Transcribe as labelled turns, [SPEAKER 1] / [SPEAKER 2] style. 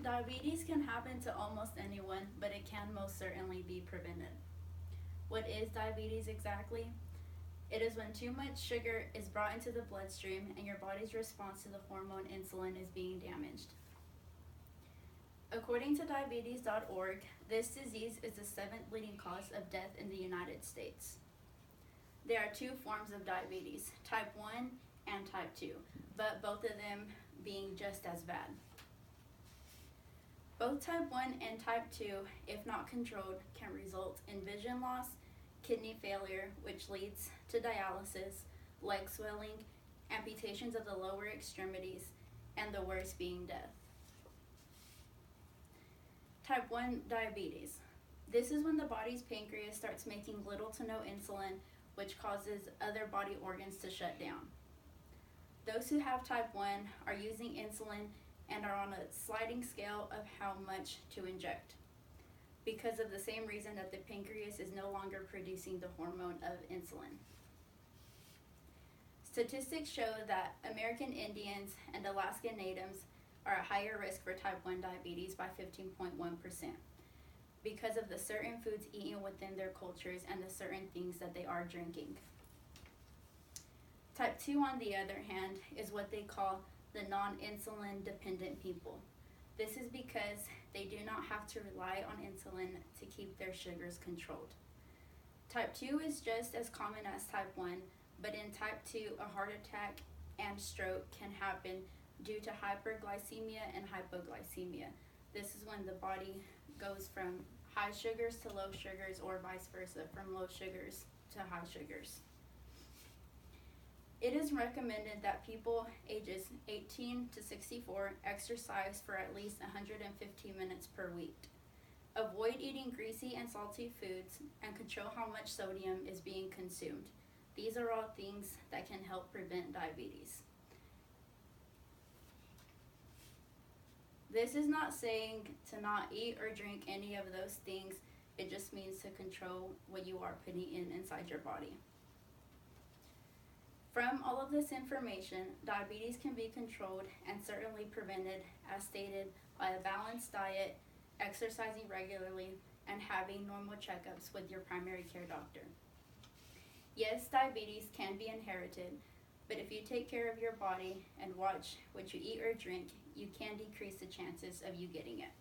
[SPEAKER 1] Diabetes can happen to almost anyone, but it can most certainly be prevented. What is diabetes exactly? It is when too much sugar is brought into the bloodstream and your body's response to the hormone insulin is being damaged. According to diabetes.org, this disease is the seventh leading cause of death in the United States. There are two forms of diabetes, type 1 and type 2, but both of them being just as bad. Both type 1 and type 2, if not controlled, can result in vision loss, kidney failure, which leads to dialysis, leg swelling, amputations of the lower extremities, and the worst being death. Type 1 diabetes. This is when the body's pancreas starts making little to no insulin, which causes other body organs to shut down. Those who have type 1 are using insulin and are on a sliding scale of how much to inject, because of the same reason that the pancreas is no longer producing the hormone of insulin. Statistics show that American Indians and Alaskan Natives are at higher risk for type 1 diabetes by 15.1% because of the certain foods eaten within their cultures and the certain things that they are drinking. Type 2, on the other hand, is what they call the non-insulin dependent people. This is because they do not have to rely on insulin to keep their sugars controlled. Type 2 is just as common as type 1, but in type 2, a heart attack and stroke can happen due to hyperglycemia and hypoglycemia. This is when the body goes from high sugars to low sugars, or vice versa, from low sugars to high sugars. It is recommended that people ages 18 to 64 exercise for at least 150 minutes per week. Avoid eating greasy and salty foods and control how much sodium is being consumed. These are all things that can help prevent diabetes. This is not saying to not eat or drink any of those things. It just means to control what you are putting inside your body. From all of this information, diabetes can be controlled and certainly prevented, as stated, by a balanced diet, exercising regularly, and having normal checkups with your primary care doctor. Yes, diabetes can be inherited, but if you take care of your body and watch what you eat or drink, you can decrease the chances of you getting it.